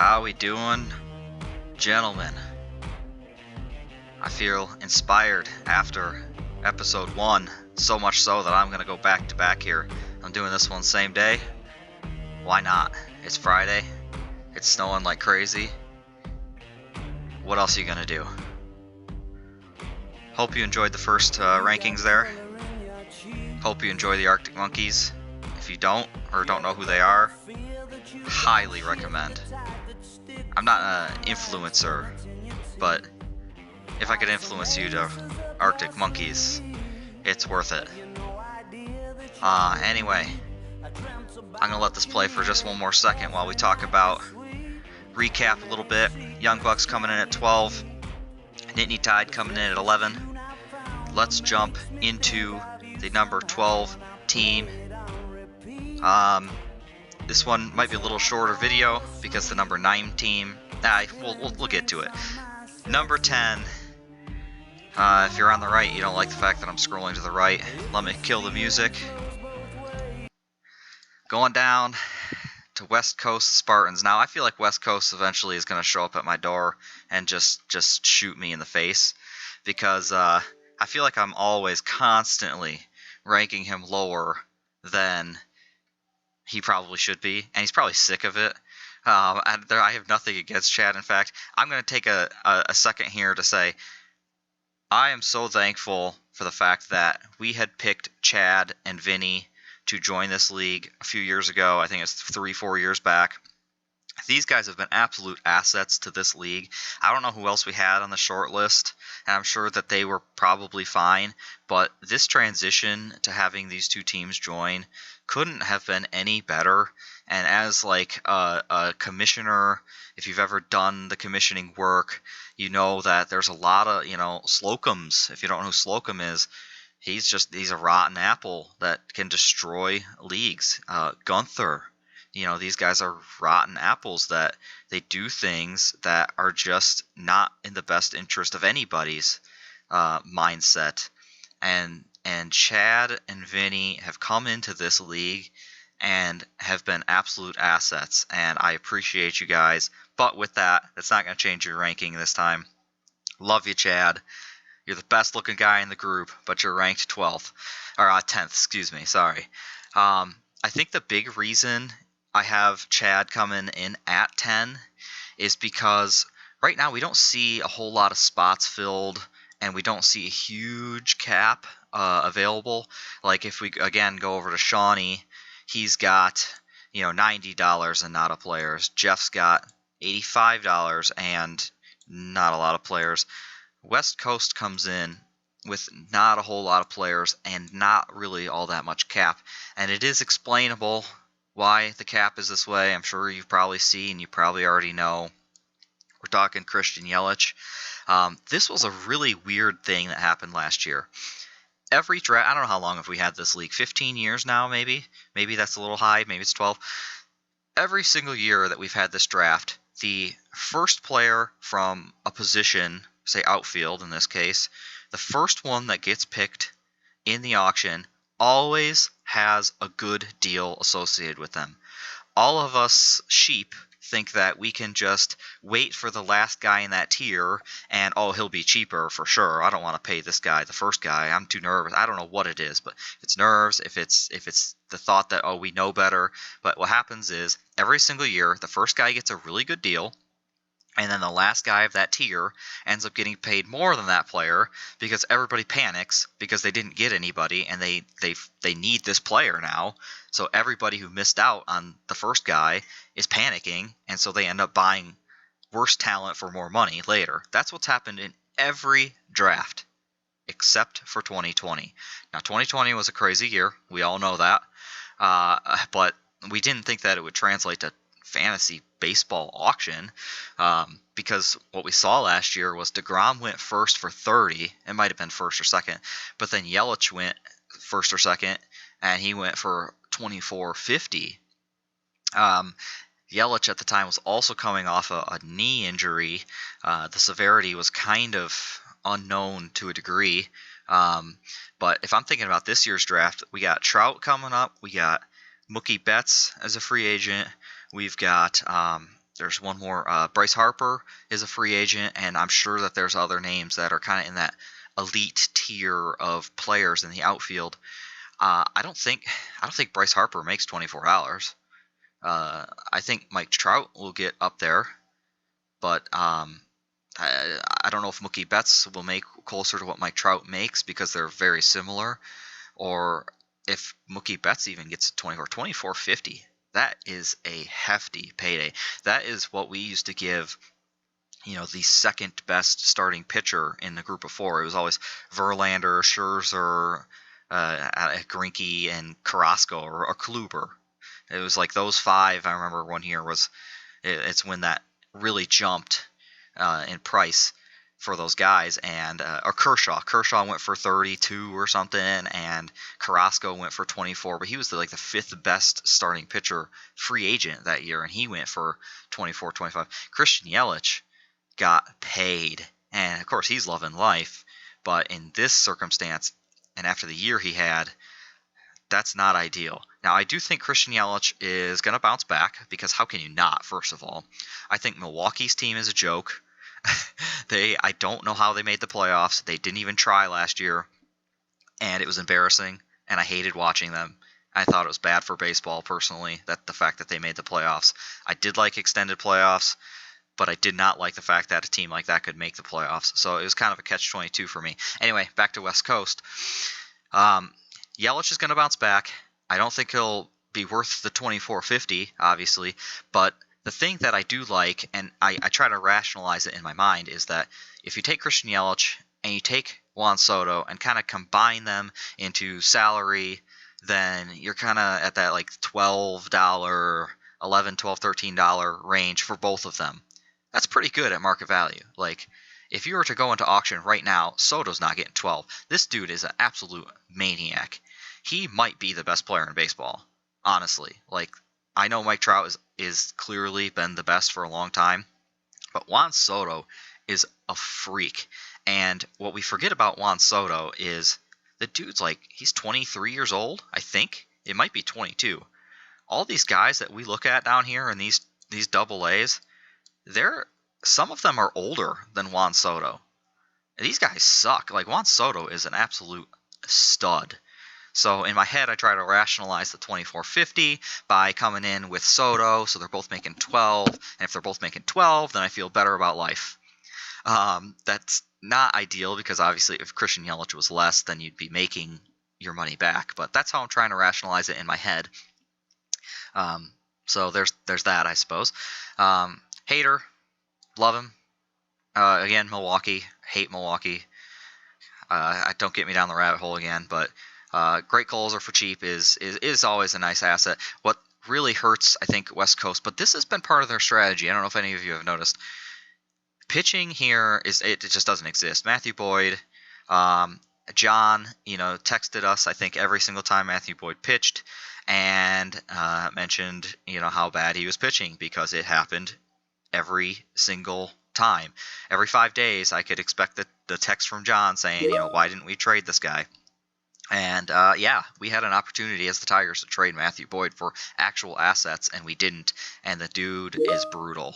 How we doing, gentlemen? I feel inspired after episode 1, so much so that I'm going to go back to back here. I'm doing this one same day. Why not? It's Friday. It's snowing like crazy. What else are you going to do? Hope you enjoyed the first rankings there. Hope you enjoy the Arctic Monkeys. If you don't, or don't know who they are, highly recommend. I'm not an influencer, but if I could influence you to Arctic Monkeys, it's worth it. Anyway, I'm going to let this play for just one more second while we talk about, recap a little bit. Young Bucks coming in at 12, Nittany Tide coming in at 11. Let's jump into the number 12 team. This one might be a little shorter video because the number 9 team, we'll get to it. Number 10, if you're on the right, you don't like the fact that I'm scrolling to the right, let me kill the music. Going down to West Coast Spartans. Now, I feel like West Coast eventually is going to show up at my door and just shoot me in the face, because I feel like I'm always constantly ranking him lower than he probably should be, and he's probably sick of it. I have nothing against Chad. In fact, I'm going to take a second here to say I am so thankful for the fact that we had picked Chad and Vinny to join this league a few years ago. I think it's 3-4 years back. These guys have been absolute assets to this league. I don't know who else we had on the short list, and I'm sure that they were probably fine, but this transition to having these two teams join couldn't have been any better. And as like a commissioner, if you've ever done the commissioning work, you know that there's a lot of, Slocums. If you don't know who Slocum is, he's a rotten apple that can destroy leagues. Gunther, these guys are rotten apples that they do things that are just not in the best interest of anybody's mindset. And Chad and Vinny have come into this league and have been absolute assets, and I appreciate you guys. But with that, that's not going to change your ranking this time. Love you, Chad. You're the best looking guy in the group, but you're ranked 12th, or 10th, excuse me, sorry. I think the big reason I have Chad coming in at 10 is because right now we don't see a whole lot of spots filled, and we don't see a huge cap available. Like if we again go over to Shawnee, he's got $90 and not a players. Jeff's got $85 and not a lot of players. West Coast comes in with not a whole lot of players and not really all that much cap, and it is explainable why the cap is this way. I'm sure you've probably seen, you probably already know. We're talking Christian Yelich. This was a really weird thing that happened last year. Every draft, I don't know how long have we had this league, 15 years now maybe? Maybe that's a little high, maybe it's 12. Every single year that we've had this draft, the first player from a position, say outfield in this case, the first one that gets picked in the auction always has a good deal associated with them. All of us sheep think that we can just wait for the last guy in that tier and, he'll be cheaper for sure. I don't want to pay this guy, the first guy. I'm too nervous. I don't know what it is, but if it's nerves, if it's the thought that, we know better. But what happens is every single year, the first guy gets a really good deal, and then the last guy of that tier ends up getting paid more than that player because everybody panics because they didn't get anybody and they need this player now. So everybody who missed out on the first guy is panicking, and so they end up buying worse talent for more money later. That's what's happened in every draft except for 2020. Now, 2020 was a crazy year. We all know that. But we didn't think that it would translate to fantasy baseball auction, because what we saw last year was DeGrom went first for 30. It might have been first or second, but then Yelich went first or second, and he went for 24.50. Yelich at the time was also coming off a knee injury. The severity was kind of unknown to a degree. But if I'm thinking about this year's draft, we got Trout coming up. We got Mookie Betts as a free agent. We've got there's one more. Bryce Harper is a free agent, and I'm sure that there's other names that are kind of in that elite tier of players in the outfield. I don't think Bryce Harper makes $24. I think Mike Trout will get up there, but I don't know if Mookie Betts will make closer to what Mike Trout makes because they're very similar, or if Mookie Betts even gets to $24.50. That is a hefty payday. That is what we used to give, the second best starting pitcher in the group of four. It was always Verlander, Scherzer, Greinke, and Carrasco or Kluber. It was like those five. I remember one year it's when that really jumped in price for those guys, and or Kershaw went for 32 or something, and Carrasco went for 24, but he was the fifth best starting pitcher free agent that year, and he went for 24, 25. Christian Yelich got paid, and of course he's loving life, but in this circumstance and after the year he had, that's not ideal. Now, I do think Christian Yelich is going to bounce back, because how can you not, first of all? I think Milwaukee's team is a joke. I don't know how they made the playoffs. They didn't even try last year, and it was embarrassing, and I hated watching them. I thought it was bad for baseball, personally, that the fact that they made the playoffs. I did like extended playoffs, but I did not like the fact that a team like that could make the playoffs. So it was kind of a catch-22 for me. Anyway, back to West Coast. Yelich is going to bounce back. I don't think he'll be worth the $24.50, obviously, but the thing that I do like, and I try to rationalize it in my mind, is that if you take Christian Yelich and you take Juan Soto and kind of combine them into salary, then you're kind of at that $12, $11, $12, $13 range for both of them. That's pretty good at market value. If you were to go into auction right now, Soto's not getting 12. This dude is an absolute maniac. He might be the best player in baseball, honestly. I know Mike Trout is clearly been the best for a long time, but Juan Soto is a freak. And what we forget about Juan Soto is the dude's he's 23 years old, I think. It might be 22. All these guys that we look at down here in these double A's, some of them are older than Juan Soto. And these guys suck. Juan Soto is an absolute stud. So in my head, I try to rationalize the $24.50 by coming in with Soto, so they're both making 12. And if they're both making 12, then I feel better about life. That's not ideal, because obviously if Christian Yelich was less, then you'd be making your money back. But that's how I'm trying to rationalize it in my head. So there's that, I suppose. Hater, love him. Again, Milwaukee, hate Milwaukee. Don't get me down the rabbit hole again, but great closer for cheap is always a nice asset. What really hurts, I think, West Coast, but this has been part of their strategy. I don't know if any of you have noticed. Pitching here it just doesn't exist. Matthew Boyd, John, texted us, I think, every single time Matthew Boyd pitched, and mentioned, how bad he was pitching, because it happened every single time. Every 5 days, I could expect the text from John saying, why didn't we trade this guy? And we had an opportunity as the Tigers to trade Matthew Boyd for actual assets, and we didn't. And the dude is brutal.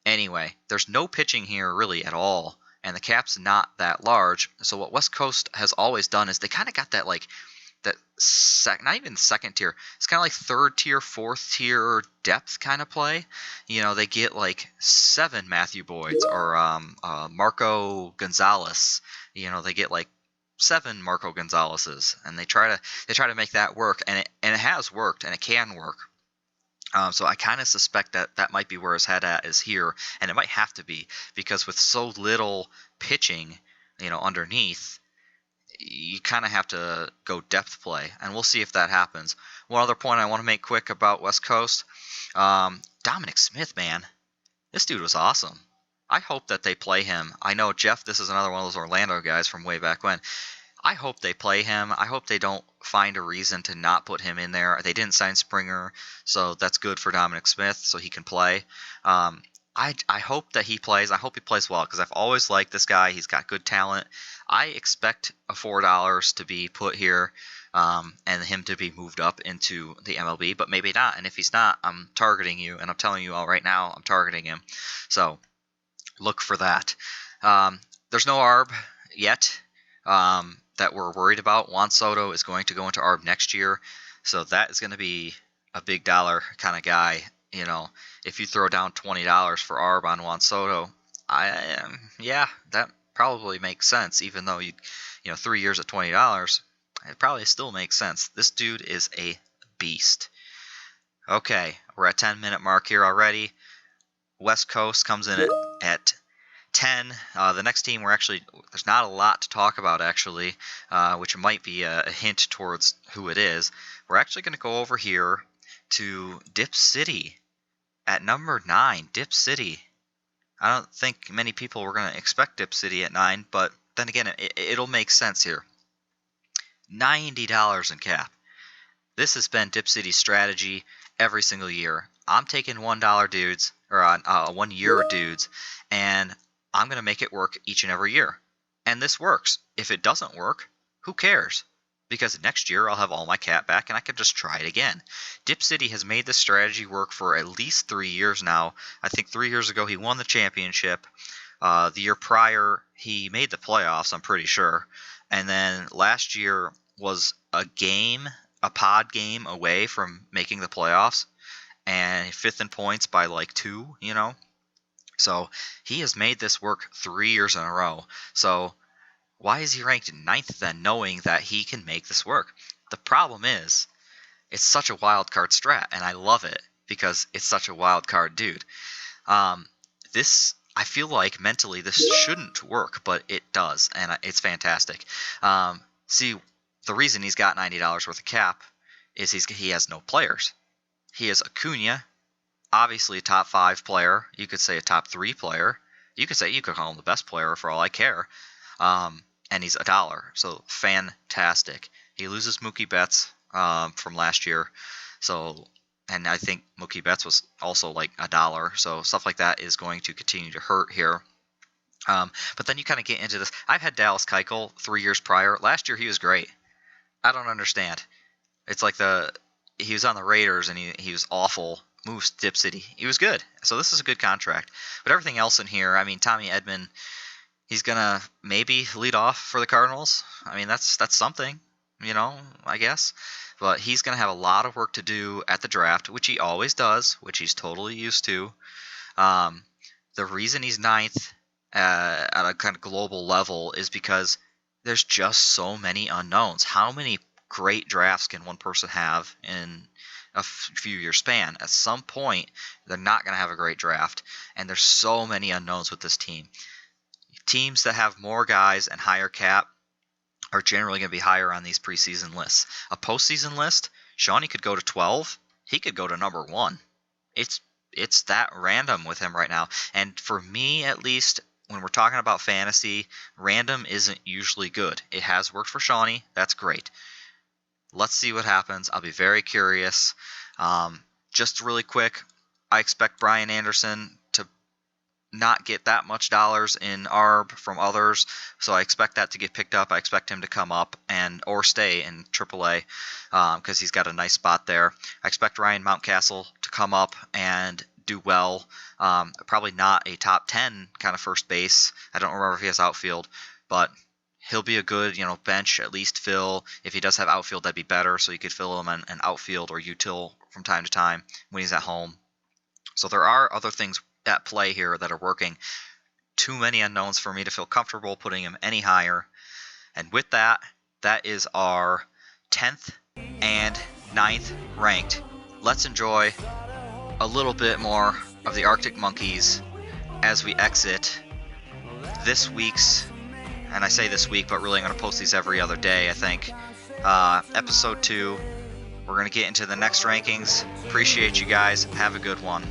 Anyway, there's no pitching here really at all, and the cap's not that large. So what West Coast has always done is they kind of got that not even second tier. It's kind of like third tier, fourth tier depth kind of play. They get 7 Matthew Boyds or Marco Gonzalez. They get 7 Marco Gonzalez's, and they try to make that work, and it has worked, and it can work. So I kind of suspect that might be where his head at is here, and it might have to be, because with so little pitching, underneath, you kind of have to go depth play, and we'll see if that happens. One other point I want to make quick about West Coast, Dominic Smith, man, this dude was awesome. I hope that they play him. I know, Jeff, this is another one of those Orlando guys from way back when. I hope they play him. I hope they don't find a reason to not put him in there. They didn't sign Springer, so that's good for Dominic Smith, so he can play. I hope that he plays. I hope he plays well because I've always liked this guy. He's got good talent. I expect a $4 to be put here and him to be moved up into the MLB, but maybe not. And if he's not, I'm targeting you, and I'm telling you all right now, I'm targeting him. So look for that. There's no ARB yet that we're worried about. Juan Soto is going to go into ARB next year, so that is going to be a big dollar kind of guy. You know, if you throw down $20 for ARB on Juan Soto, yeah, that probably makes sense. Even though you 3 years at $20, it probably still makes sense. This dude is a beast. Okay, we're at 10-minute mark here already. West Coast comes in at 10. The next team, there's not a lot to talk about actually, which might be a hint towards who it is. We're actually going to go over here to Dip City at number 9. Dip City. I don't think many people were going to expect Dip City at 9, but then again, it'll make sense here. $90 in cap. This has been Dip City's strategy every single year. I'm taking $1 dudes, or 1 year dudes, and I'm going to make it work each and every year. And this works. If it doesn't work, who cares? Because next year I'll have all my cap back and I can just try it again. Dip City has made this strategy work for at least 3 years now. I think 3 years ago he won the championship. The year prior he made the playoffs, I'm pretty sure. And then last year was a pod game away from making the playoffs. And 5th in points by like 2, So he has made this work 3 years in a row. So why is he ranked 9th then, knowing that he can make this work? The problem is, it's such a wild card strat, and I love it because it's such a wild card dude. I feel like mentally this shouldn't work, but it does, and it's fantastic. See, the reason he's got $90 worth of cap is he has no players. He has Acuna, obviously a top 5 player. You could say a top 3 player. You could call him the best player for all I care. And he's $1, so fantastic. He loses Mookie Betts from last year, and I think Mookie Betts was also like $1, so stuff like that is going to continue to hurt here. But then you kind of get into this. I've had Dallas Keuchel 3 years prior. Last year he was great. I don't understand. It's like he was on the Raiders and he was awful. Moves to Dip City. He was good. So this is a good contract. But everything else in here, I mean, Tommy Edman, he's going to maybe lead off for the Cardinals. I mean, that's something, I guess. But he's going to have a lot of work to do at the draft, which he always does, which he's totally used to. The reason he's 9th at a kind of global level is because there's just so many unknowns. How many great drafts can one person have in a few year span? At some point, they're not going to have a great draft, and there's so many unknowns with this team. Teams that have more guys and higher cap are generally going to be higher on these preseason lists. A postseason list, Shawnee could go to 12. He could go to number 1. It's that random with him right now. And for me, at least, when we're talking about fantasy, random isn't usually good. It has worked for Shawnee. That's great. Let's see what happens. I'll be very curious. Just really quick, I expect Brian Anderson to not get that much dollars in ARB from others, so I expect that to get picked up. I expect him to come up or stay in AAA because he's got a nice spot there. I expect Ryan Mountcastle to come up and do well. Probably not a top 10 kind of first base. I don't remember if he has outfield, but he'll be a good, bench at least fill. If he does have outfield, that'd be better, so you could fill him an outfield or util from time to time when he's at home. So there are other things at play here that are working. Too many unknowns for me to feel comfortable putting him any higher. And with that, that is our 10th and 9th ranked. Let's enjoy a little bit more of the Arctic Monkeys as we exit this week's, and I say this week, but really I'm going to post these every other day, I think, episode 2. We're going to get into the next rankings. Appreciate you guys. Have a good one.